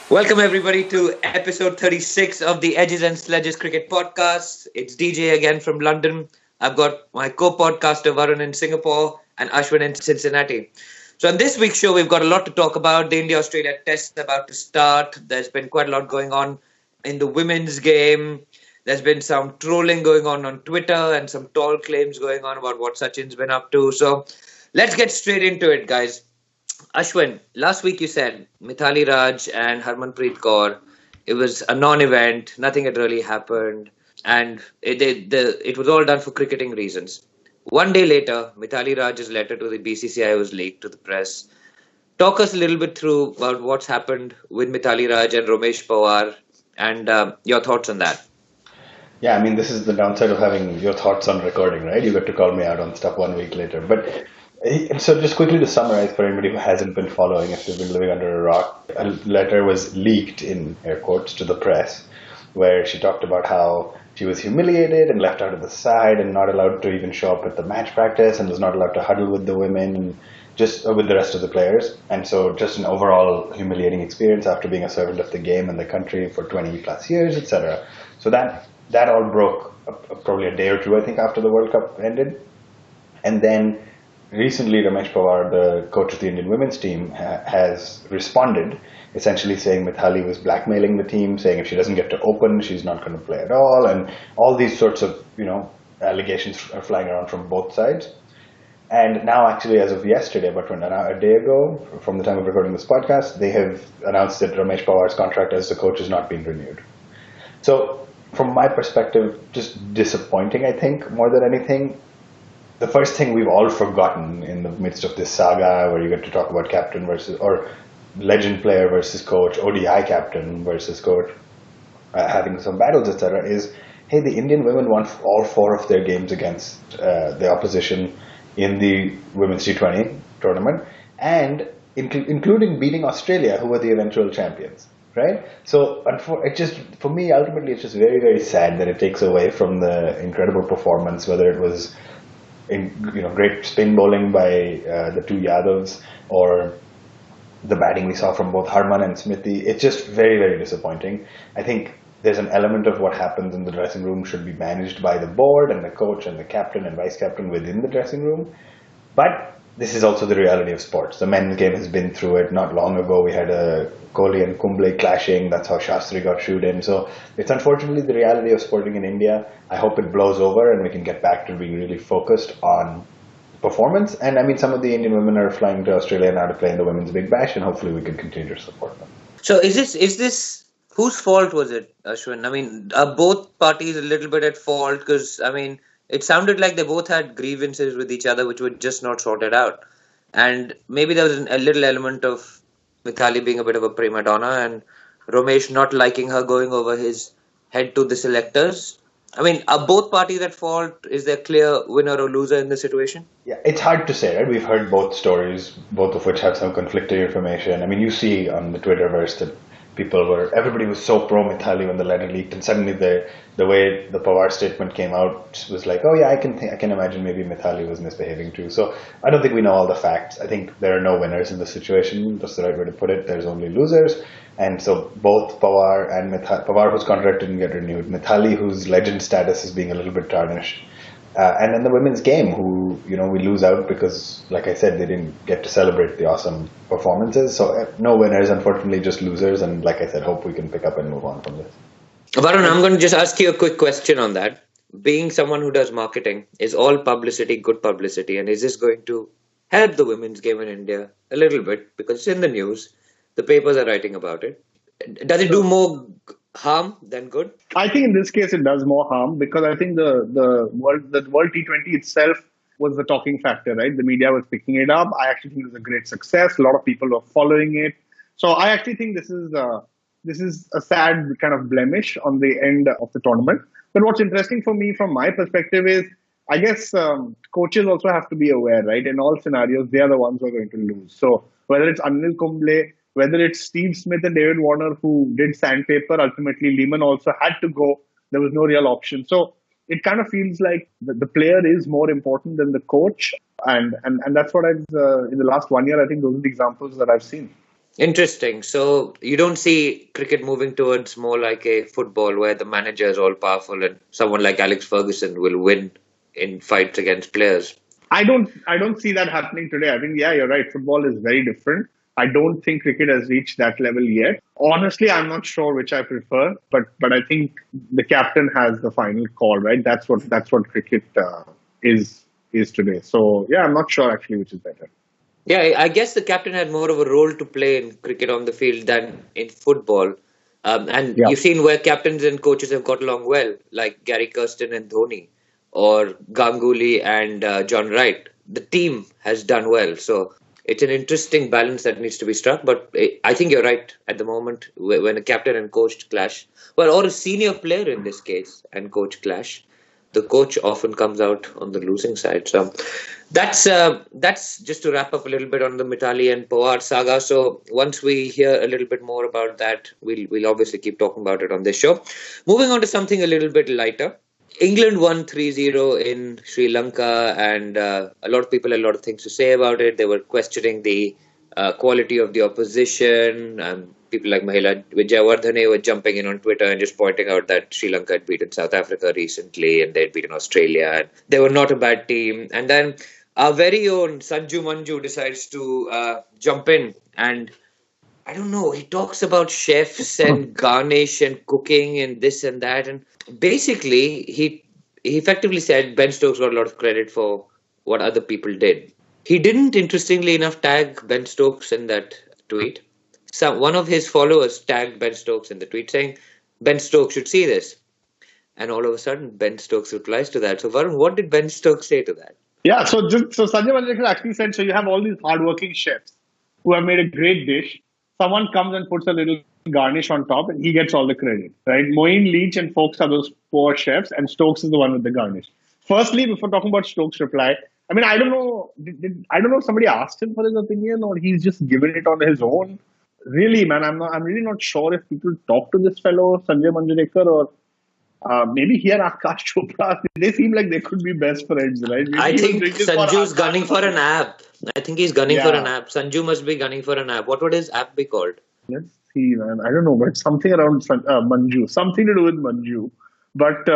Welcome everybody to episode 36 of the Edges and Sledges Cricket Podcast. It's DJ again from London. I've got my co-podcaster Varun in Singapore and Ashwin in Cincinnati. So on this week's show, we've got a lot to talk about. The India-Australia test is about to start. There's been quite a lot going on in the women's game. There's been some trolling going on Twitter and some tall claims going on about what Sachin's been up to. So let's get straight into it, guys. Ashwin, last week you said Mithali Raj and Harmanpreet Kaur, it was a non-event, nothing had really happened, and it was all done for cricketing reasons. One day later, Mithali Raj's letter to the BCCI was leaked to the press. Talk us a little bit through about what's happened with Mithali Raj and Romesh Pawar and your thoughts on that. Yeah, I mean, this is the downside of having your thoughts on recording, right? You get to call me out on stuff 1 week later. But so, just quickly to summarize for anybody who hasn't been following, if they've been living under a rock, a letter was leaked in air quotes to the press where she talked about how she was humiliated and left out of the side and not allowed to even show up at the match practice and was not allowed to huddle with the women and just with the rest of the players. And so, just an overall humiliating experience after being a servant of the game and the country for 20 plus years, etc. So that all broke probably a day or two, I think, after the World Cup ended. And then recently, Ramesh Pawar, the coach of the Indian women's team, has responded, essentially saying Mithali was blackmailing the team, saying if she doesn't get to open, she's not going to play at all, and all these sorts of allegations are flying around from both sides. And now, actually, as of yesterday, about a day ago, from the time of recording this podcast, they have announced that Ramesh Pawar's contract as the coach is not being renewed. So, from my perspective, just disappointing, I think, more than anything. The first thing we've all forgotten in the midst of this saga, where you get to talk about captain versus, or legend player versus coach, ODI captain versus coach, having some battles, etc., is, hey, the Indian women won all four of their games against the opposition in the women's T20 tournament, and including beating Australia, who were the eventual champions. Right, so it just for me ultimately it's just very very sad that it takes away from the incredible performance, whether it was great spin bowling by the two Yadavs or the batting we saw from both Harman and Smithy. It's just very very disappointing. I think there's an element of what happens in the dressing room should be managed by the board and the coach and the captain and vice captain within the dressing room, but this is also the reality of sports. The men's game has been through it. Not long ago, we had a Kohli and Kumble clashing. That's how Shastri got shoot in. So it's unfortunately the reality of sporting in India. I hope it blows over and we can get back to being really focused on performance. And I mean, some of the Indian women are flying to Australia now to play in the Women's Big Bash, and hopefully we can continue to support them. So is this whose fault was it, Ashwin? I mean, are both parties a little bit at fault? Because I mean, it sounded like they both had grievances with each other, which were just not sorted out, and maybe there was a little element of Mithali being a bit of a prima donna and Romesh not liking her going over his head to the selectors. I mean, are both parties at fault? Is there a clear winner or loser in this situation? Yeah, it's hard to say, right? We've heard both stories, both of which have some conflicting information. I mean, you see on the Twitterverse that everybody was so pro Mithali when the letter leaked, and suddenly the way the Pawar statement came out was like, oh yeah, I can imagine maybe Mithali was misbehaving too. So I don't think we know all the facts. I think there are no winners in the situation. That's the right way to put it. There's only losers. And so both Pawar and Mithali, Pawar whose contract didn't get renewed, Mithali whose legend status is being a little bit tarnished, and then the women's game, who we lose out because, like I said, they didn't get to celebrate the awesome performances. So no winners, unfortunately, just losers. And like I said, hope we can pick up and move on from this. Varun, I'm going to just ask you a quick question on that. Being someone who does marketing, is all publicity good publicity? And is this going to help the women's game in India a little bit? Because it's in the news, the papers are writing about it. Does it do more harm than good? I think in this case it does more harm because I think the world T20 itself was the talking factor, right? The media was picking it up. I actually think it was a great success. A lot of people were following it. So I actually think this is a sad kind of blemish on the end of the tournament. But what's interesting for me from my perspective is, I guess coaches also have to be aware, right? In all scenarios, they are the ones who are going to lose. So whether it's Anil Kumble, whether it's Steve Smith and David Warner who did sandpaper, ultimately Lehman also had to go. There was no real option. So it kind of feels like the player is more important than the coach. And that's what I've, in the last 1 year, I think those are the examples that I've seen. Interesting. So you don't see cricket moving towards more like a football where the manager is all powerful and someone like Alex Ferguson will win in fights against players. I don't see that happening today. I think, yeah, you're right. Football is very different. I don't think cricket has reached that level yet. Honestly, I'm not sure which I prefer, but I think the captain has the final call, right? That's what cricket is today. So yeah, I'm not sure actually which is better. Yeah, I guess the captain had more of a role to play in cricket on the field than in football. And Yeah. you've seen where captains and coaches have got along well, like Gary Kirsten and Dhoni, or Ganguly and John Wright. The team has done well. So it's an interesting balance that needs to be struck. But I think you're right at the moment when a captain and coach clash, well, or a senior player in this case and coach clash, the coach often comes out on the losing side. So that's just to wrap up a little bit on the Mitali and Pawar saga. So once we hear a little bit more about that, we'll obviously keep talking about it on this show. Moving on to something a little bit lighter. England won 3-0 in Sri Lanka, and a lot of people had a lot of things to say about it. They were questioning the quality of the opposition. People like Mahila Vijayawardhane were jumping in on Twitter and just pointing out that Sri Lanka had beaten South Africa recently and they'd beaten Australia, and they were not a bad team. And then our very own Sanju Manju decides to jump in, and I don't know. He talks about chefs and garnish and cooking and this and that, and basically he effectively said Ben Stokes got a lot of credit for what other people did. He didn't, interestingly enough, tag Ben Stokes in that tweet. One of his followers tagged Ben Stokes in the tweet saying Ben Stokes should see this, and all of a sudden Ben Stokes replies to that. So Varun, what did Ben Stokes say to that? Yeah, so Sanjay Manjrekar actually said, so you have all these hardworking chefs who have made a great dish. Someone comes and puts a little garnish on top, and he gets all the credit, right? Moeen, Leach, and Folks are those poor chefs, and Stokes is the one with the garnish. Firstly, before talking about Stokes' reply, I mean, I don't know. I don't know if somebody asked him for his opinion or he's just given it on his own. Really, man, I'm really not sure if people talk to this fellow Sanjay Manjrekar or maybe he and Akash Chopra, they seem like they could be best friends, right? Maybe I he was think doing this for Sanju's Akash. gunning for an app. I think he's gunning for an Yeah, app. Sanju must be gunning for an app. What would his app be called? let's see, man. I don't know, but something around Manju, something to do with Manju. But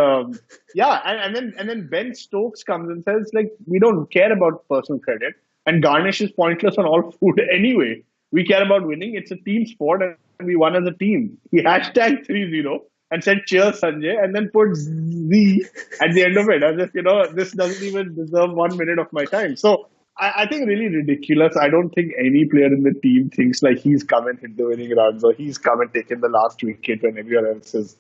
yeah, and then Ben Stokes comes and says like we don't care about personal credit, and garnish is pointless on all food anyway. We care about winning. It's a team sport, and we won as a team. He hashtag 3-0 and said cheers Sanjay, and then put Z at the end of it. As if this doesn't even deserve 1 minute of my time. So I think really ridiculous. I don't think any player in the team thinks like he's come and hit the winning runs or he's come and taken the last wicket when everyone else has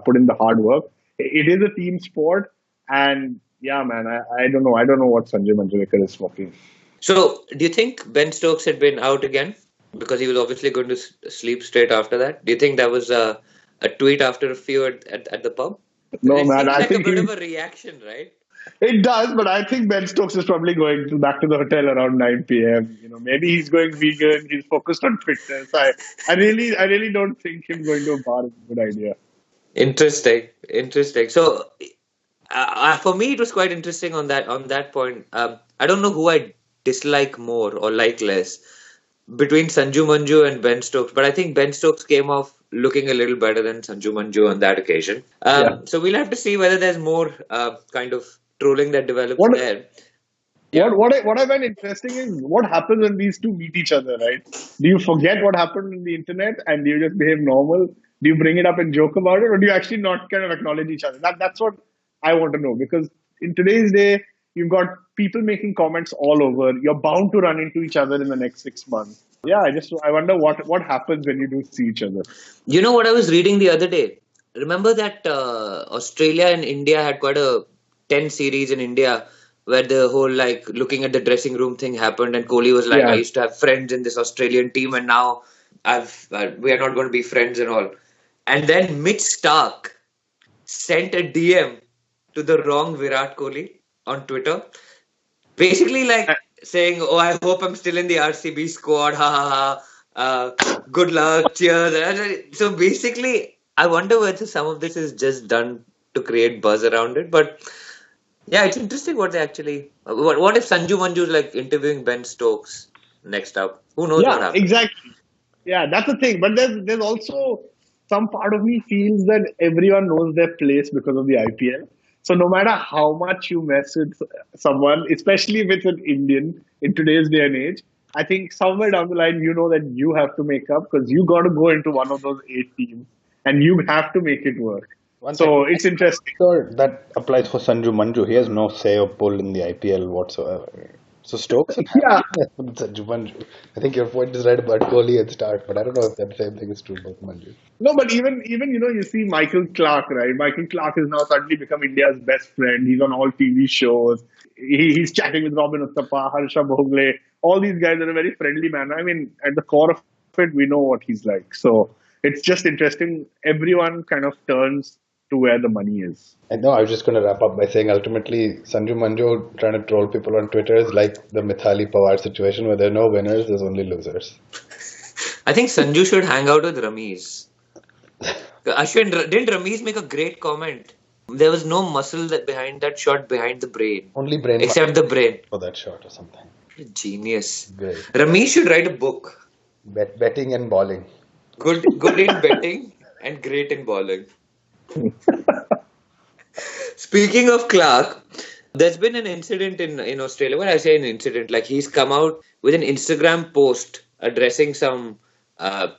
put in the hard work. It is a team sport, and yeah, man, I don't know. I don't know what Sanjay Manjrekar is smoking. So, do you think Ben Stokes had been out again? Because he was obviously going to sleep straight after that. Do you think that was a tweet after a few at the pub? No, It man, seems I like a think bit of a reaction, right? it does, but I think Ben Stokes is probably going back to the hotel around 9 p.m. Maybe he's going vegan. He's focused on fitness. I really don't think him going to a bar is a good idea. Interesting, interesting. So, for me, it was quite interesting on that point. I don't know who I dislike more or like less between Sanju Manju and Ben Stokes, but I think Ben Stokes came off looking a little better than Sanju Manju on that occasion. Yeah. So we'll have to see whether there's more kind of trolling that develops What there. Yeah. what I find interesting is what happens when these two meet each other, right? Do you forget what happened on the internet and do you just behave normal? Do you bring it up and joke about it, or do you actually not kind of acknowledge each other? That's what I want to know because in today's day, you've got people making comments all over. You're bound to run into each other in the next 6 months. Yeah, I wonder what happens when you do see each other. You know what I was reading the other day? Remember that Australia and India had quite a 10 series in India where the whole like looking at the dressing room thing happened, and Kohli was like, I Yeah, used to have friends in this Australian team and now we are not going to be friends and all. And then Mitch Stark sent a DM to the wrong Virat Kohli on Twitter, basically like saying, "Oh, I hope I'm still in the RCB squad. Ha ha ha. Good luck. Cheers." So basically, I wonder whether some of this is just done to create buzz around it. But yeah, it's interesting what they actually. What if Sanju Manju is like interviewing Ben Stokes next up? Who knows what yeah, happens? exactly. Yeah, that's the thing. But there's also some part of me feels that everyone knows their place because of the IPL. So no matter how much you mess with someone, especially if it's an Indian in today's day and age, I think somewhere down the line you know that you have to make up because you got to go into one of those 8 teams and you have to make it work. One second. So it's interesting. Sure, that applies for Sanju Manju. He has no say or pull in the IPL whatsoever. So Stokes and Yeah, Sanju Manju. I think your point is right about Kohli and Stark, but I don't know if that same thing is true about Manju. no, but even you see Michael Clark, right? Michael Clark has now suddenly become India's best friend. He's on all TV shows. He's chatting with Robin Uthappa, Harsha Bhogle. All these guys are a very friendly man. I mean, at the core of it, we know what he's like. So it's just interesting. Everyone kind of turns to where the money is. I know, I was just going to wrap up by saying ultimately Sanju Manju trying to troll people on Twitter is like the Mithali Pawar situation where there are no winners, there's only losers. I think Sanju should hang out with Ramesh. Ashwin, didn't Ramesh make a great comment? There was no muscle behind that shot behind the brain. Only brain Except the brain. for that shot or something. Genius. Great. Ramesh should write a book. Betting and bowling. Good in betting and great in bowling. Speaking of Clark, there's been an incident in Australia. When I say an incident, like he's come out with an Instagram post addressing some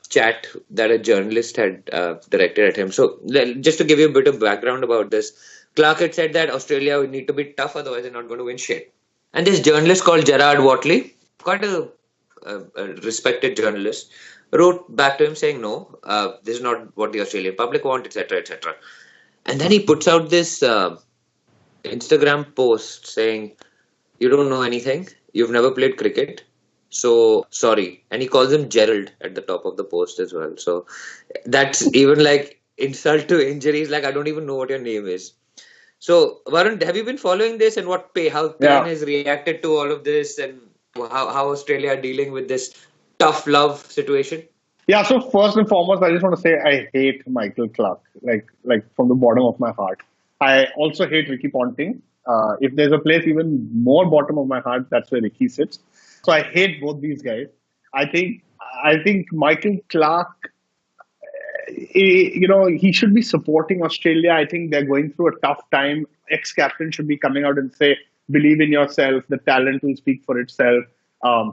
chat that a journalist had directed at him. So just to give you a bit of background about this, Clark had said that Australia would need to be tough, otherwise they're not going to win shit. And this journalist called Gerard Watley, quite a respected journalist, wrote back to him saying, no, this is not what the Australian public want, etc., etc. And then he puts out this Instagram post saying, you don't know anything, you've never played cricket, so sorry. And he calls him Gerald at the top of the post as well. So that's even like insult to injury. He's like, I don't even know what your name is. So Varun, have you been following this and how Payne has reacted to all of this and how Australia are dealing with this tough love situation? Yeah, so first and foremost, I just want to say I hate Michael Clark, like from the bottom of my heart. I also hate Ricky Ponting. If there's a place even more bottom of my heart, that's where Ricky sits. So I hate both these guys. I think Michael Clark, he should be supporting Australia. I think they're going through a tough time. Ex-captain should be coming out and say, believe in yourself. The talent will speak for itself.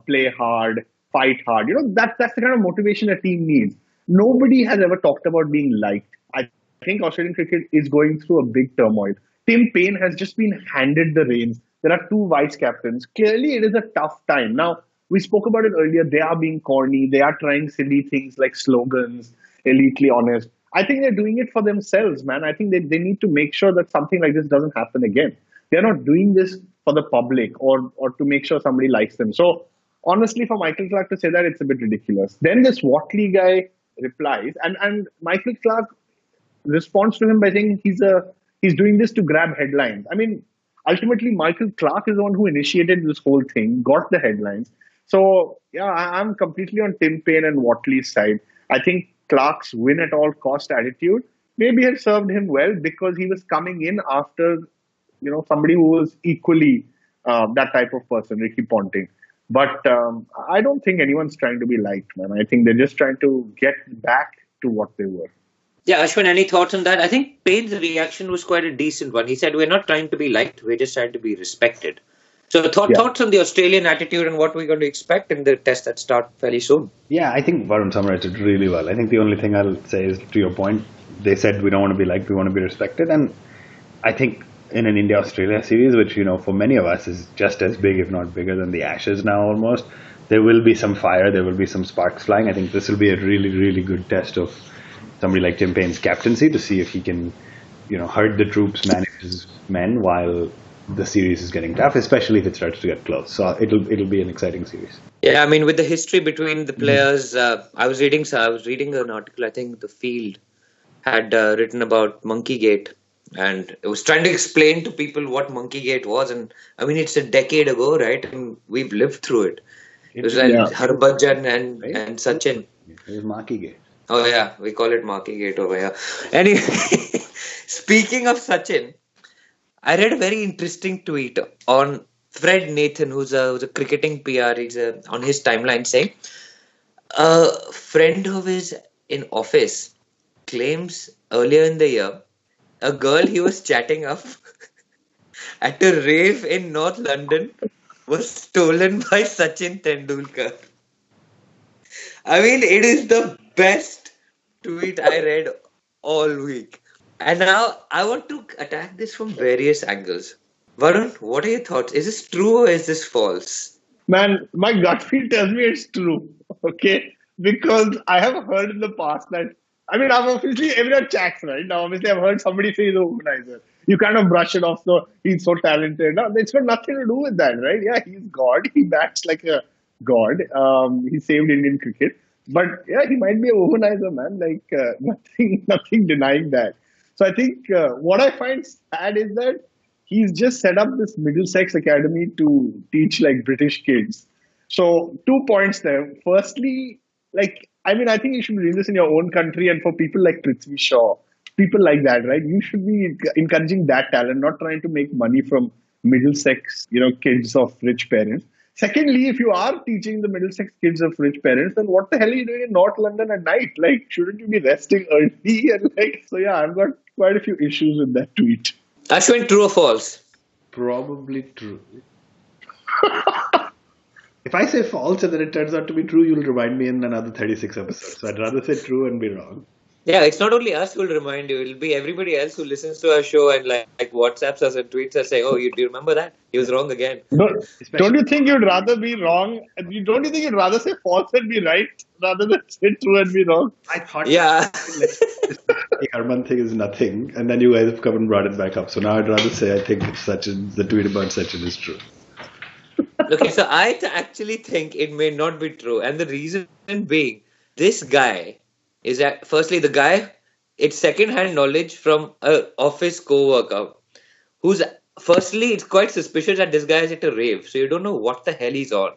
Play hard, fight hard. That's the kind of motivation a team needs. Nobody has ever talked about being liked. I think Australian cricket is going through a big turmoil. Tim Payne has just been handed the reins. There are two vice captains. Clearly, it is a tough time. Now, we spoke about it earlier. They are being corny. They are trying silly things like slogans, elitely honest. I think they're doing it for themselves, man. I think they need to make sure that something like this doesn't happen again. They're not doing this for the public or to make sure somebody likes them. So, honestly, for Michael Clark to say that, it's a bit ridiculous. Then this Watley guy replies, and Michael Clark responds to him by saying he's doing this to grab headlines. I mean, ultimately, Michael Clark is the one who initiated this whole thing, got the headlines. So, yeah, I'm completely on Tim Payne and Watley's side. I think Clark's win at all cost attitude maybe had served him well because he was coming in after, somebody who was equally that type of person, Ricky Ponting. But I don't think anyone's trying to be liked, man. I think they're just trying to get back to what they were. Yeah, Ashwin, any thoughts on that? I think Payne's reaction was quite a decent one. He said, we're not trying to be liked, we're just trying to be respected. So thoughts on the Australian attitude and what we're going to expect in the test that start fairly soon? Yeah, I think Varun summarized it really well. I think the only thing I'll say is, to your point, they said we don't want to be liked, we want to be respected. And I think in an India-Australia series, which, for many of us is just as big, if not bigger than the Ashes now almost, there will be some fire, there will be some sparks flying. I think this will be a really, really good test of somebody like Tim Payne's captaincy to see if he can, herd the troops, manage his men while the series is getting tough, especially if it starts to get close. So it'll be an exciting series. Yeah, I mean, with the history between the players, I was reading an article. I think the Field had written about Monkeygate, and it was trying to explain to people what Monkeygate was. And I mean, it's a decade ago, right? And we've lived through it. It was like Harbhajan and Sachin. It was Markygate. Oh yeah, we call it Markygate over here. Anyway, speaking of Sachin, I read a very interesting tweet on Fred Nathan, who's a cricketing PR. He's on his timeline saying, A friend of his in office claims earlier in the year a girl he was chatting up at a rave in North London was stolen by Sachin Tendulkar. I mean, it is the best tweet I read all week. And now I want to attack this from various angles. Varun, what are your thoughts? Is this true or is this false? Man, my gut feel tells me it's true. Okay, because I have heard in the past that I mean, I've obviously everyone chats right now. Obviously, I've heard somebody say he's a womanizer. You kind of brush it off. So he's so talented. No, it's got nothing to do with that, right? Yeah, he's God. He bats like a god. He saved Indian cricket. But yeah, he might be a womanizer, man. Like nothing denying that. So I think what I find sad is that he's just set up this Middlesex Academy to teach like British kids. So 2 points there. Firstly, like I mean, I think you should be doing this in your own country, and for people like Prithvi Shaw, people like that, right? You should be encouraging that talent, not trying to make money from Middlesex, kids of rich parents. Secondly, if you are teaching the Middlesex kids of rich parents, then what the hell are you doing in North London at night? Like, shouldn't you be resting early? And like, so yeah, I've got quite a few issues with that tweet. Ashwin, true or false? Probably true. If I say false and then it turns out to be true, you'll remind me in another 36 episodes. So I'd rather say true and be wrong. Yeah, it's not only us who will remind you, it'll be everybody else who listens to our show and like WhatsApps us and tweets us saying, oh, do you remember that? He was wrong again. Don't you think you'd rather be wrong? Don't you think you'd rather say false and be right rather than say true and be wrong? I thought Yeah. the Harman thing is nothing, and then you guys have come and brought it back up. So now I'd rather say I think Sachin, the tweet about Sachin is true. Okay, so I actually think it may not be true. And the reason being, this guy is that, firstly, the guy, it's second-hand knowledge from a office co-worker who's, firstly, it's quite suspicious that this guy is at a rave. So you don't know what the hell he's on.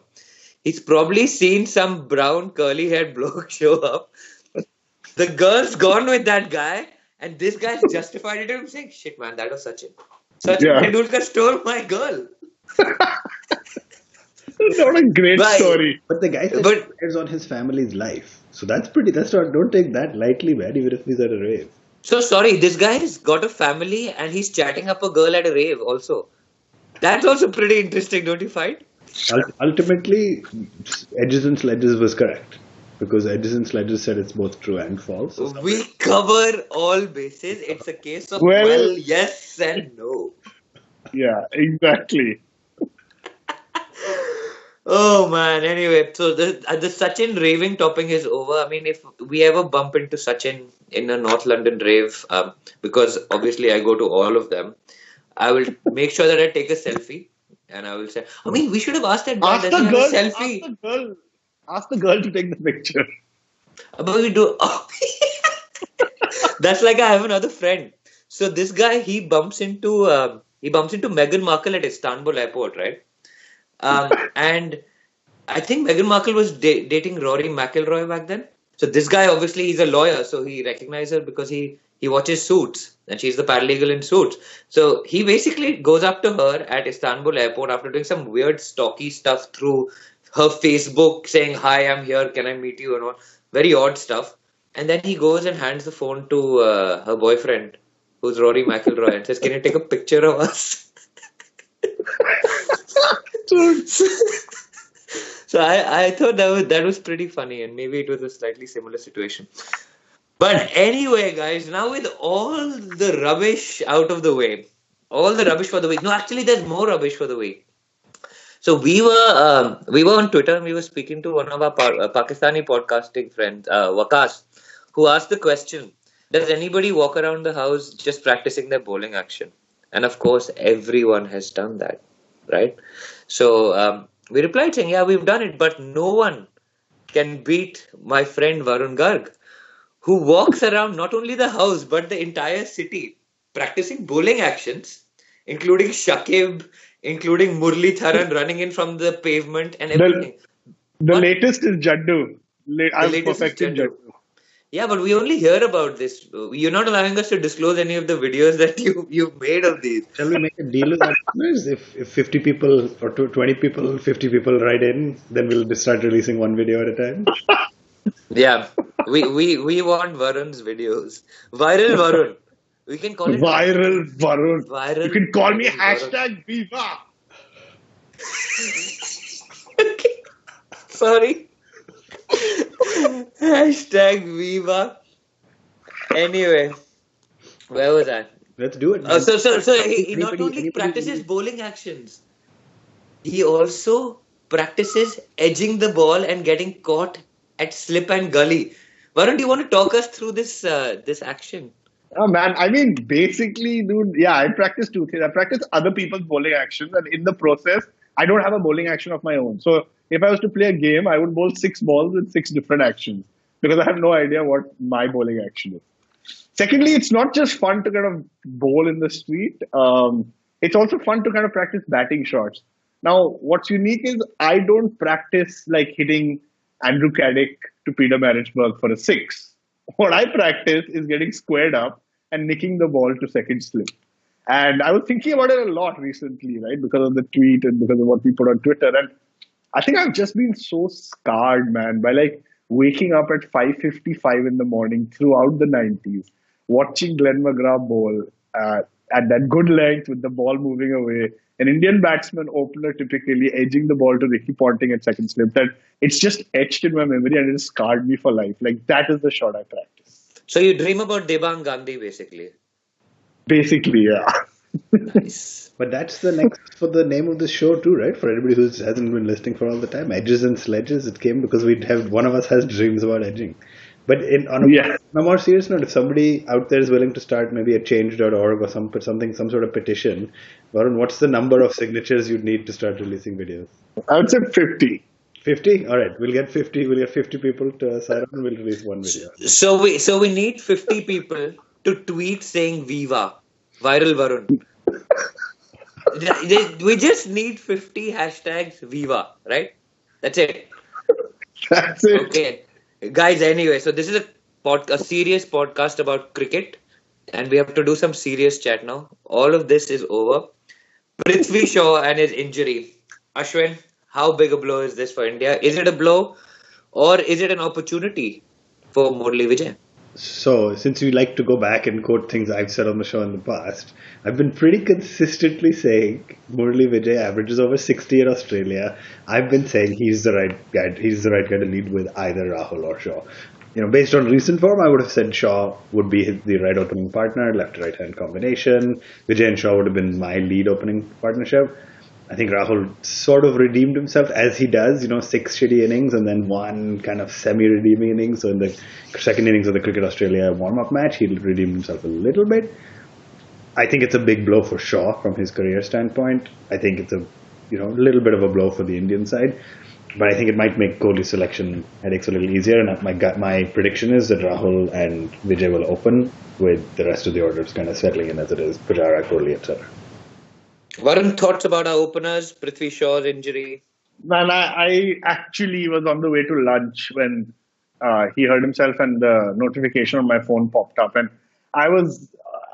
He's probably seen some brown curly-haired bloke show up. The girl's gone with that guy, and this guy's justified it to him saying, shit, man, that was Sachin. Sachin Tendulkar stole my girl. What a great story. But the guy said it's on his family's life. So that's not, don't take that lightly, man, even if he's at a rave. So sorry, this guy has got a family and he's chatting up a girl at a rave also. That's also pretty interesting, don't you find? Ultimately, Edges and Sledges was correct. Because Edges and Sledges said it's both true and false. We cover all bases. It's a case of well, yes and no. Yeah, exactly. Oh man, anyway, so the Sachin raving topping is over. I mean, if we ever bump into Sachin in a North London rave, because obviously I go to all of them, I will make sure that I take a selfie and I will say, I mean, we should have asked that guy, does he have a selfie? Ask the girl to take the picture. But we do. Oh. That's like I have another friend. So this guy, he bumps into Meghan Markle at Istanbul airport, right? And I think Meghan Markle was dating Rory McIlroy back then. So this guy, obviously, he's a lawyer, so he recognized her because he watches Suits, and she's the paralegal in Suits. So he basically goes up to her at Istanbul airport after doing some weird stalky stuff through her Facebook, saying, hi, I'm here, can I meet you, and all. Very odd stuff. And then he goes and hands the phone to her boyfriend, who's Rory McIlroy, and says, can you take a picture of us? So I thought that was pretty funny, and maybe it was a slightly similar situation. But anyway, guys, now with all the rubbish out of the way, all the rubbish for the week. No, actually, there's more rubbish for the week. So we were on Twitter and we were speaking to one of our Pakistani podcasting friends, Waqas, who asked the question, does anybody walk around the house just practicing their bowling action? And of course, everyone has done that, right? So we replied saying, yeah, we've done it, but no one can beat my friend Varun Garg, who walks around not only the house, but the entire city practicing bowling actions, including Shakib, including Murli Tharan running in from the pavement and everything. The latest is Jaddu. I've perfected Jaddu. Yeah, but we only hear about this. You're not allowing us to disclose any of the videos that you've made of these. Shall we make a deal with our listeners? If 50 people or 20 people, 50 people write in, then we'll start releasing one video at a time. Yeah, we want Varun's videos. Viral Varun. We can call it Viral Varun. You viral can call me viral Varun. hashtag Viva. Sorry. Hashtag Viva. Anyway, where was I? Let's do it, Uh, man. so, so, so he not Anybody, only anybody. practices bowling actions, he also practices edging the ball and getting caught at slip and gully. Varun, do you want to talk us through this action? Oh man, I mean, basically, dude, yeah, I practice two things. I practice other people's bowling actions, and in the process, I don't have a bowling action of my own. So if I was to play a game, I would bowl six balls with six different actions because I have no idea what my bowling action is. Secondly, it's not just fun to kind of bowl in the street. It's also fun to kind of practice batting shots. Now, what's unique is I don't practice like hitting Andrew Caddick to Peter Maritzburg for a six. What I practice is getting squared up and nicking the ball to second slip. And I was thinking about it a lot recently, right? Because of the tweet and because of what we put on Twitter. And I think I've just been so scarred, man, by like waking up at 5:55 in the morning throughout the 90s, watching Glenn McGrath bowl at that good length with the ball moving away. An Indian batsman opener typically edging the ball to Ricky Ponting at second slip. That it's just etched in my memory and it scarred me for life. Like that is the shot I practice. So you dream about Debang Gandhi, basically. Basically, yeah. Nice. But that's the next for the name of the show too, right? For anybody who hasn't been listening for all the time, Edges and Sledges. It came because we have one of us has dreams about edging. But Yeah. on a more serious note, if somebody out there is willing to start maybe a change.org or some sort of petition, Varun, what's the number of signatures you'd need to start releasing videos? I would say 50. 50? All right, we'll get 50. We'll get 50 people to sign up and we'll release one video. So we need 50 people to tweet saying Viva, viral Varun. We just need 50 hashtags Viva, right? That's it. That's it. Okay, guys. Anyway, so this is a serious podcast about cricket, and we have to do some serious chat now. All of this is over. Prithvi Shaw and his injury. Ashwin, how big a blow is this for India? Is it a blow, or is it an opportunity for Murli Vijay? So, since you like to go back and quote things I've said on the show in the past, I've been pretty consistently saying Murali Vijay averages over 60 in Australia. I've been saying he's the right guy. He's the right guy to lead with either Rahul or Shaw. Based on recent form, I would have said Shaw would be the right opening partner, left to right hand combination. Vijay and Shaw would have been my lead opening partnership. I think Rahul sort of redeemed himself as he does, six shitty innings and then one kind of semi-redeeming inning. So in the second innings of the Cricket Australia warm-up match, he redeemed himself a little bit. I think it's a big blow for Shaw from his career standpoint. I think it's a little bit of a blow for the Indian side. But I think it might make Kohli's selection headaches a little easier. And my prediction is that Rahul and Vijay will open with the rest of the orders kind of settling in as it is, Pujara, Kohli, etc. Varun, thoughts about our openers, Prithvi Shaw's injury? Man, I actually was on the way to lunch when he hurt himself and the notification on my phone popped up, and I was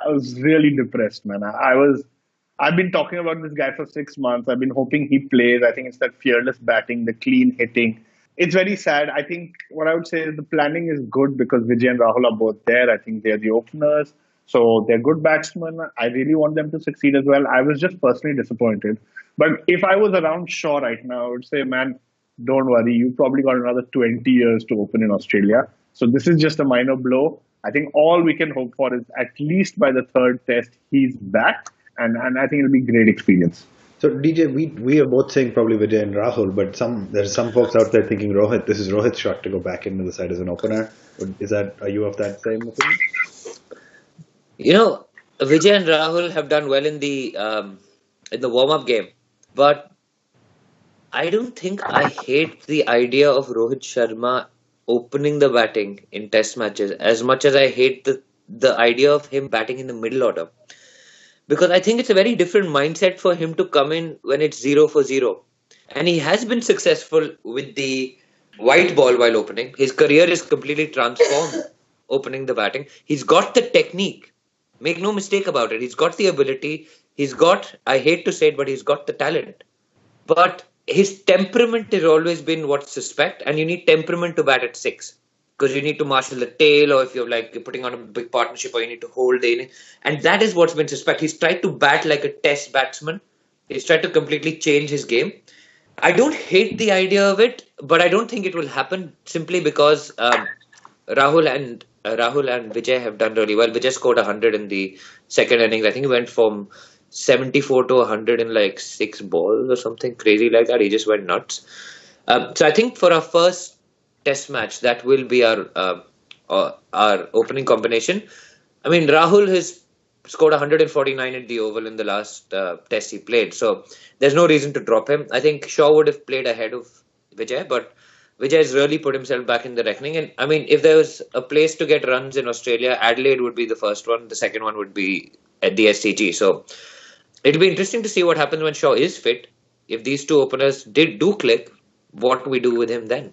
I was really depressed, man. I've been talking about this guy for 6 months. I've been hoping he plays. I think it's that fearless batting, the clean hitting. It's very sad. I think what I would say is the planning is good because Vijay and Rahul are both there. I think they're the openers. So they're good batsmen. I really want them to succeed as well. I was just personally disappointed. But if I was around Shaw right now, I would say, man, don't worry. You've probably got another 20 years to open in Australia. So this is just a minor blow. I think all we can hope for is at least by the third test, he's back. And I think it'll be a great experience. So DJ, we are both saying probably Vijay and Rahul, but there's some folks out there thinking Rohit. This is Rohit's shot to go back into the side as an opener. Are you of that same opinion? Vijay and Rahul have done well in the warm-up game, but I don't think I hate the idea of Rohit Sharma opening the batting in Test matches as much as I hate the idea of him batting in the middle order. Because I think it's a very different mindset for him to come in when it's 0 for 0. And he has been successful with the white ball while opening. His career is completely transformed opening the batting. He's got the technique. Make no mistake about it. He's got the ability. I hate to say it, but he's got the talent. But his temperament has always been what's suspect, and you need temperament to bat at six because you need to marshal the tail, or if you're putting on a big partnership, or you need to hold the inning, and that is what's been suspect. He's tried to bat like a test batsman. He's tried to completely change his game. I don't hate the idea of it, but I don't think it will happen simply because Rahul and Vijay have done really well. Vijay scored 100 in the second innings. I think he went from 74 to 100 in like 6 balls or something crazy like that. He just went nuts. So I think for our first test match, that will be our opening combination. I mean, Rahul has scored 149 at the Oval in the last test he played. So there's no reason to drop him. I think Shaw would have played ahead of Vijay, but Vijay has really put himself back in the reckoning. And I mean, if there was a place to get runs in Australia, Adelaide would be the first one. The second one would be at the SCG. So it'll be interesting to see what happens when Shaw is fit. If these two openers do click, what we do with him then?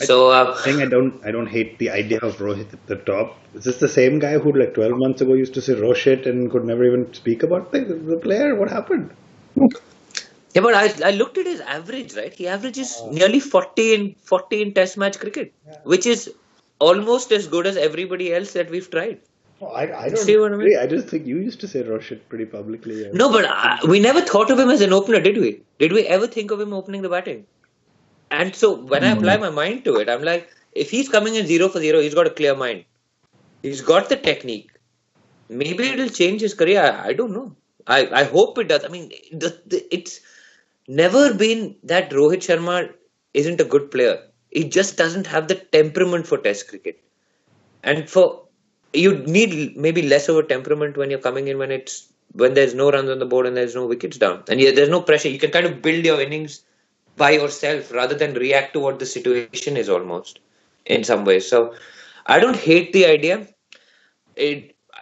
I don't hate the idea of Rohit at the top. Is this the same guy who like 12 months ago used to say Roshit and could never even speak about the player? What happened? Yeah, but I looked at his average, right? He averages nearly 40 in test match cricket, which is almost as good as everybody else that we've tried. Oh, I don't See what I mean? agree. I just think you used to say Roshit pretty publicly. Yeah. No, but we never thought of him as an opener, did we? Did we ever think of him opening the batting? And so when I apply my mind to it, I'm like, if he's coming in 0 for 0, he's got a clear mind. He's got the technique. Maybe it'll change his career. I don't know. I hope it does. I mean, it's never been that Rohit Sharma isn't a good player. He just doesn't have the temperament for Test cricket. And you need maybe less of a temperament when you're coming in when there's no runs on the board and there's no wickets down. And there's no pressure. You can kind of build your innings by yourself rather than react to what the situation is almost in some ways. So I don't hate the idea.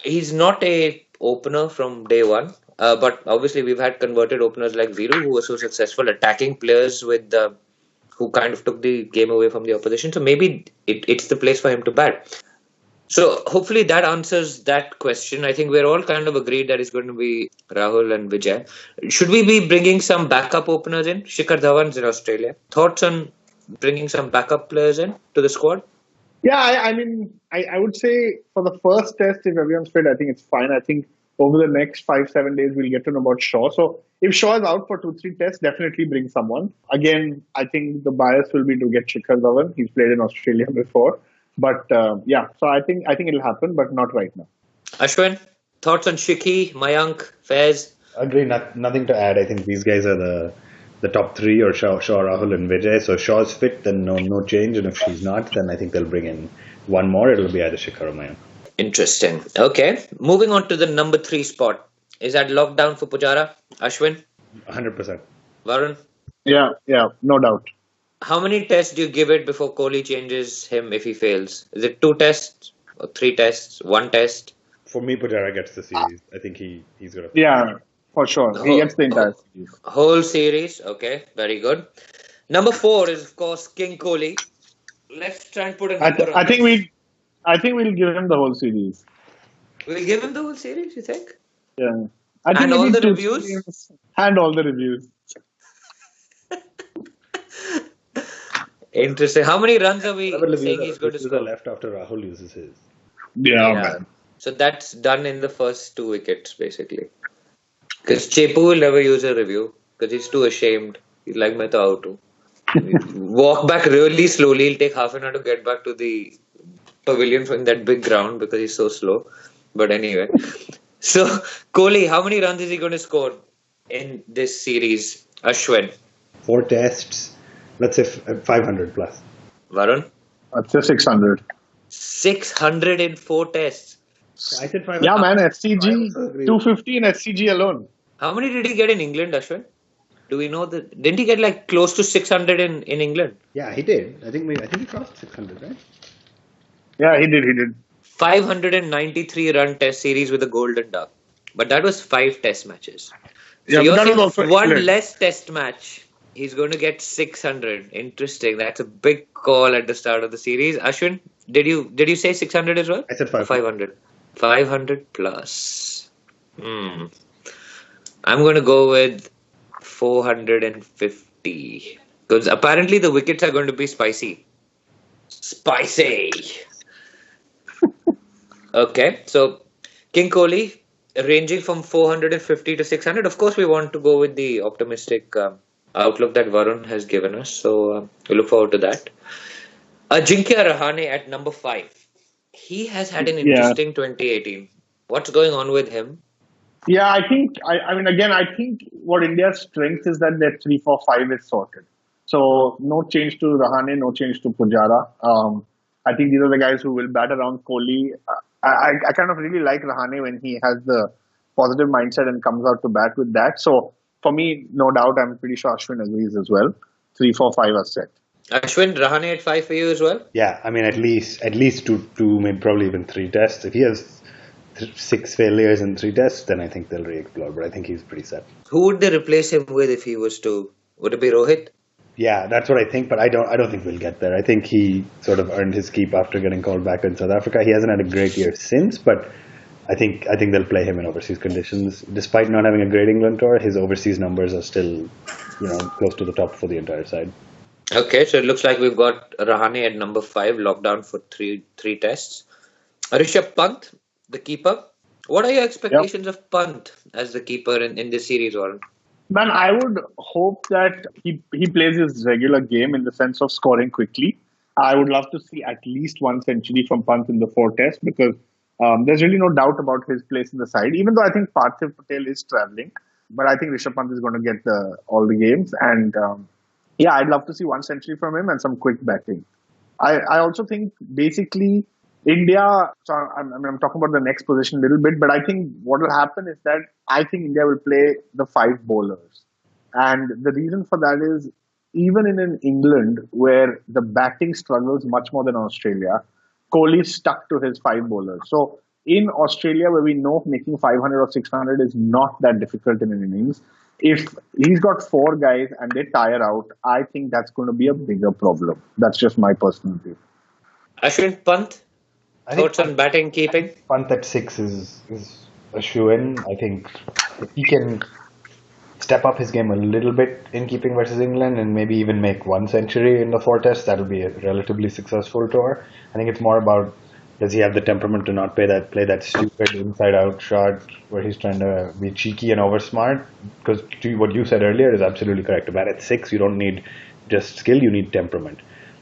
He's not a opener from day one. But obviously we've had converted openers like Viru who were so successful attacking players who kind of took the game away from the opposition. So maybe it's the place for him to bat. So hopefully that answers that question. I think we're all kind of agreed that it's going to be Rahul and Vijay. Should we be bringing some backup openers in? Shikhar Dhawan's in Australia. Thoughts on bringing some backup players in to the squad? Yeah, I would say for the first test, if everyone's fit, I think it's fine. I think over the next 5-7 days, we'll get to know about Shaw. So if Shaw is out for 2-3 tests, definitely bring someone. Again, I think the bias will be to get Shikhar Dhawan. He's played in Australia before. But so I think it'll happen, but not right now. Ashwin, thoughts on Shikhi, Mayank, Faiz? Agree. Nothing to add. I think these guys are the top three, or Shaw, Rahul, and Vijay. So Shaw's fit, then no change. And if she's not, then I think they'll bring in one more. It'll be either Shikhar or Mayank. Interesting. Okay. Moving on to the number 3 spot. Is that lockdown for Pujara? Ashwin? 100%. Varun? Yeah, no doubt. How many tests do you give it before Kohli changes him if he fails? Is it 2 tests or 3 tests? 1 test? For me, Pujara gets the series. I think he's going to. Yeah, for sure. He gets the entire series. Whole series. Okay, very good. Number 4 is, of course, King Kohli. Let's try and put a number on I think we'll give him the whole series. We'll give him the whole series, you think? Yeah. I think and all the reviews? And all the reviews. Interesting. How many runs are we saying he's going to score? Left after Rahul uses his. Yeah, man. So that's done in the first 2 wickets, basically. Because Chepu will never use a review because he's too ashamed. He's like, "Main to out hu." Walk back really slowly. He'll take half an hour to get back to the pavilion from that big ground because he's so slow. But anyway. So, Kohli, how many runs is he going to score in this series? Ashwin? 4 tests. Let's say 500 plus. Varun? I'd say 600. 600 in 4 tests. I said 500. Yeah, man. SCG, 250 in SCG alone. How many did he get in England, Ashwin? Do we know that? Didn't he get like close to 600 in England? Yeah, he did. I think he crossed 600, right? Yeah, he did. 593 run test series with a golden duck. But that was 5 test matches. So Yeah, you're that was saying also one excellent. less test match. He's going to get 600. Interesting. That's a big call at the start of the series. Ashwin, did you say 600 as well? I said 500. 500 plus. I'm going to go with 450. T20. Because apparently the wickets are going to be spicy. Spicy. Okay, so King Kohli ranging from 450 to 600. Of course, we want to go with the optimistic outlook that Varun has given us. So we look forward to that. Ajinkya Rahane at number 5. He has had an Yeah. interesting 2018. What's going on with him? Yeah, I mean, again, I think what India's strength is that their 3-4-5 is sorted. So no change to Rahane, no change to Pujara. I think these are the guys who will bat around Kohli. I kind of really like Rahane when he has the positive mindset and comes out to bat with that. So for me, no doubt, I'm pretty sure Ashwin agrees as well. 3-4-5 are set. Ashwin, Rahane at 5 for you as well? Yeah, I mean, at least two, maybe probably even three tests. If he has 6 failures in 3 tests, then I think they'll re-explore. But I think he's pretty set. Who would they replace him with if he was to? Would it be Rohit? Yeah, that's what I think. But I don't think we'll get there. I think he sort of earned his keep after getting called back in South Africa. He hasn't had a great year since, but I think they'll play him in overseas conditions. Despite not having a great England tour, his overseas numbers are still, close to the top for the entire side. Okay, so it looks like we've got Rahane at number 5, locked down for three tests. Rishabh Pant, the keeper. What are your expectations of Pant as the keeper in this series, Warren? Man, I would hope that he plays his regular game in the sense of scoring quickly. I would love to see at least one century from Pant in the 4 tests because there's really no doubt about his place in the side. Even though I think Parthiv Patel is travelling, but I think Rishabh Pant is going to get all the games. And yeah, I'd love to see one century from him and some quick batting. I also think basically India, so I'm talking about the next position a little bit, but I think what will happen is that I think India will play the 5 bowlers. And the reason for that is even in England, where the batting struggles much more than Australia, Kohli stuck to his 5 bowlers. So in Australia, where we know making 500 or 600 is not that difficult in an innings, if he's got 4 guys and they tire out, I think that's going to be a bigger problem. That's just my personal view. Ashwin, Pant, thoughts on batting, keeping? Pant at 6 is a shoe-in. I think if he can step up his game a little bit in keeping versus England and maybe even make 1 century in the 4 tests, that'll be a relatively successful tour. I think it's more about, does he have the temperament to not play that stupid inside-out shot where he's trying to be cheeky and over-smart? Because what you said earlier is absolutely correct. To bat at 6, you don't need just skill, you need temperament.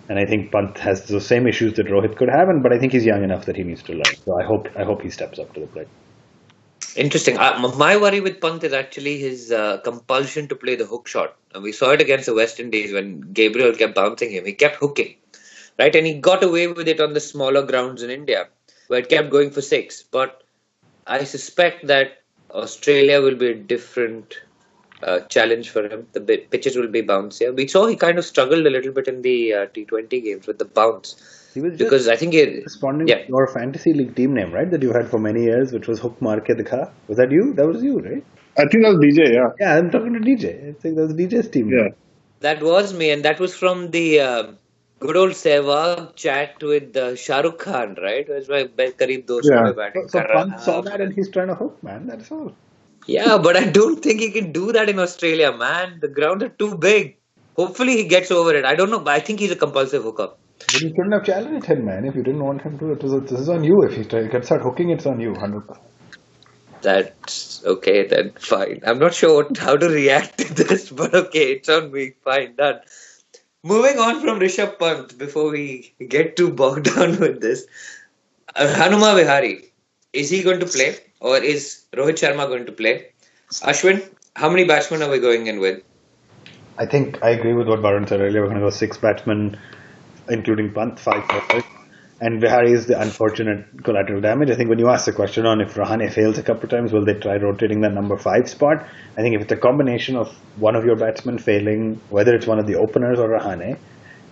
And I think Pant has the same issues that Rohit could have, but I think he's young enough that he needs to learn. So I hope he steps up to the plate. Interesting. My worry with Pant is actually his compulsion to play the hook shot. And we saw it against the West Indies when Gabriel kept bouncing him. He kept hooking, right? And he got away with it on the smaller grounds in India, where it kept going for 6. But I suspect that Australia will be a different challenge for him. The pitches will be bouncier. We saw he kind of struggled a little bit in the T20 games with the bounce. He was because I think he responding to your fantasy league team name, right? That you had for many years, which was Hook Marke Dikha. Was that you? That was you, right? I think that was DJ, yeah. Yeah, I'm talking to DJ. I think that was DJ's team. Yeah. That was me, and that was from the good old Sehwag chat with Shah Rukh Khan, right? It was my Kareeb dost batting. So Pant saw that and he's trying to hook, man. That's all. Yeah, but I don't think he can do that in Australia, man. The grounds are too big. Hopefully he gets over it. I don't know, but I think he's a compulsive hooker. But you couldn't have challenged him, man, if you didn't want him to. This is on you. If he can start hooking, it's on you, 100%. That's okay, then fine. I'm not sure how to react to this, but okay, it's on me. Fine, done. Moving on from Rishabh Pant, before we get too bogged down with this, Hanuma Vihari, is he going to play or is Rohit Sharma going to play? Ashwin, how many batsmen are we going in with? I think I agree with what Varun said earlier. We're going to go 6 batsmen, including Pant, 5 bowlers. And Vihari is the unfortunate collateral damage. I think when you ask the question on if Rahane fails a couple of times, will they try rotating that number 5 spot? I think if it's a combination of one of your batsmen failing, whether it's one of the openers or Rahane,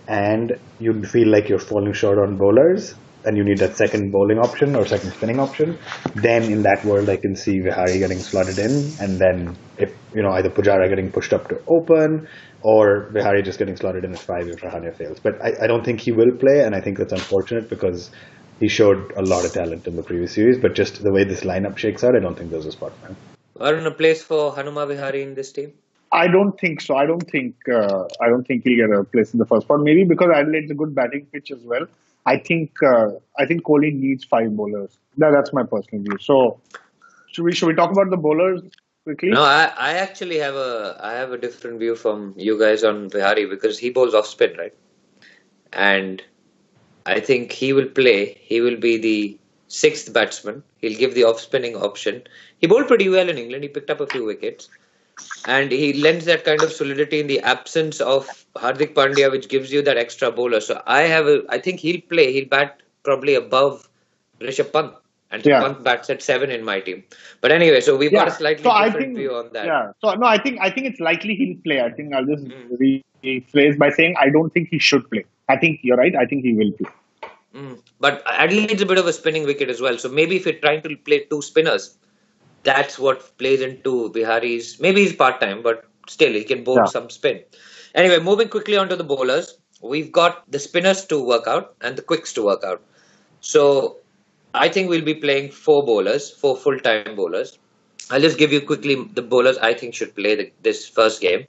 and you feel like you're falling short on bowlers, and you need that second bowling option or second spinning option, then in that world I can see Vihari getting slotted in, and then if either Pujara getting pushed up to open or Vihari just getting slotted in at 5 if Rahane fails. But I don't think he will play, and I think that's unfortunate because he showed a lot of talent in the previous series, but just the way this lineup shakes out, I don't think there's a spot for him. Are in a place for Hanuma Vihari in this team? I don't think so. I don't think he'll get a place in the first spot. Maybe because Adelaide's a good batting pitch as well. I think I think Kohli needs five bowlers. That's my personal view. So should we talk about the bowlers No, quickly? I actually have a different view from you guys on Vihari because he bowls off spin, right? And I think he will play. He will be the sixth batsman. He'll give the off spinning option. He bowled pretty well in England. He picked up a few wickets. And he lends that kind of solidity in the absence of Hardik Pandya, which gives you that extra bowler. So I think he'll play. He'll bat probably above Rishabh Pant, and so Yeah. Pant bats at 7 in my team. But anyway, so we've got a Yeah. slightly So I different think view on that. yeah. So no, I think it's likely he'll play. I think I'll just Mm, rephrase by saying I don't think he should play. I think you're right. I think he will play. But Adelaide's a bit of a spinning wicket as well. So maybe if you're trying to play two spinners, that's what plays into Bihari's. Maybe he's part time, but still he can bowl Yeah. some spin. Anyway, moving quickly on to the bowlers, we've got the spinners to work out and the quicks to work out. So I think we'll be playing four bowlers, four full time bowlers. I'll just give you quickly the bowlers I think should play this first game.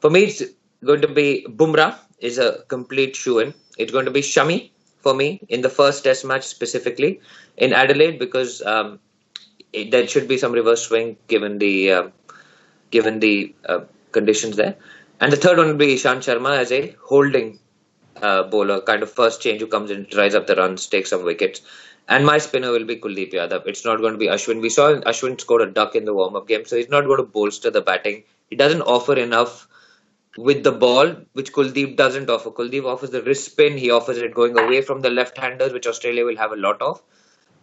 For me, it's going to be Bumrah is a complete shoe-in. It's going to be Shami for me in the first Test match specifically in Adelaide because there should be some reverse swing given the conditions there. And the third one will be Ishan Sharma as a holding bowler, kind of first change who comes in, tries up the runs, takes some wickets. And my spinner will be Kuldeep Yadav. It's not going to be Ashwin. We saw Ashwin scored a duck in the warm-up game, so he's not going to bolster the batting. He doesn't offer enough with the ball, which Kuldeep doesn't offer. Kuldeep offers the wrist spin. He offers it going away from the left-handers, which Australia will have a lot of.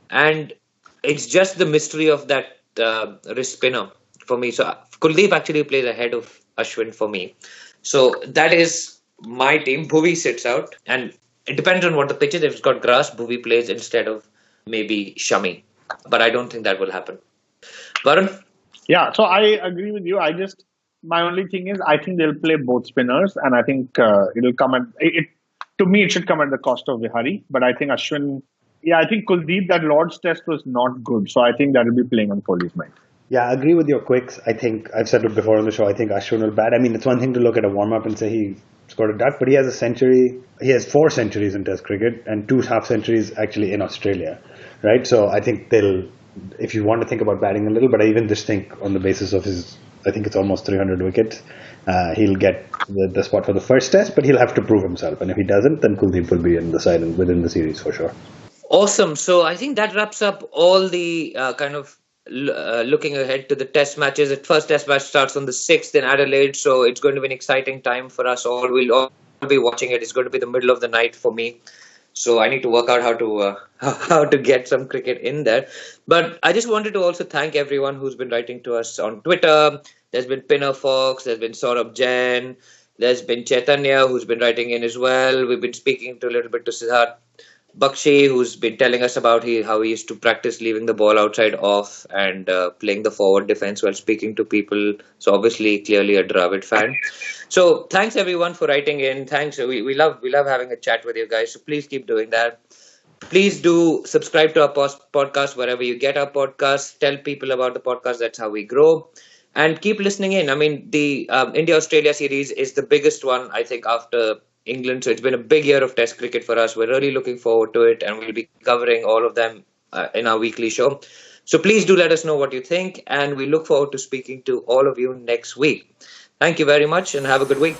And it's just the mystery of that wrist spinner for me. So Kuldeep actually plays ahead of Ashwin for me. So that is my team. Bhuvi sits out, and it depends on what the pitch is. If it's got grass, Bhuvi plays instead of maybe Shami. But I don't think that will happen. Varun? Yeah. So I agree with you. I just my only thing is I think they'll play both spinners, and I think it'll come at it. To me, it should come at the cost of Vihari. But I think Ashwin. Yeah, I think Kuldeep that Lord's Test was not good, so I think that will be playing on Kohli's mind. Yeah, I agree with your quicks. I think I've said it before on the show. I think Ashwin will bat. I mean, it's one thing to look at a warm up and say he scored a duck, but he has a century. He has 4 centuries in Test cricket and 2 half centuries actually in Australia, right? So I think they'll. If you want to think about batting a little, but I even just think on the basis of his, I think it's almost 300 wickets. He'll get the spot for the first Test, but he'll have to prove himself. And if he doesn't, then Kuldeep will be in the side and within the series for sure. Awesome. So I think that wraps up all the kind of looking ahead to the test matches. The first test match starts on the 6th in Adelaide. So it's going to be an exciting time for us all. We'll all be watching it. It's going to be the middle of the night for me. So I need to work out how to how to get some cricket in there. But I just wanted to also thank everyone who's been writing to us on Twitter. There's been Pinner Fox. There's been Saurabh Jain. There's been Chaitanya who's been writing in as well. We've been speaking to a little bit to Siddharth Bakshi, who's been telling us about how he used to practice leaving the ball outside off and playing the forward defense while speaking to people. So obviously, clearly a Dravid fan. So thanks everyone for writing in. Thanks. We love having a chat with you guys. So please keep doing that. Please do subscribe to our podcast wherever you get our podcast. Tell people about the podcast. That's how we grow. And keep listening in. I mean, the India-Australia series is the biggest one, I think, after England. So it's been a big year of Test cricket for us. We're really looking forward to it, and we'll be covering all of them in our weekly show. So please do let us know what you think, and we look forward to speaking to all of you next week. Thank you very much, and have a good week.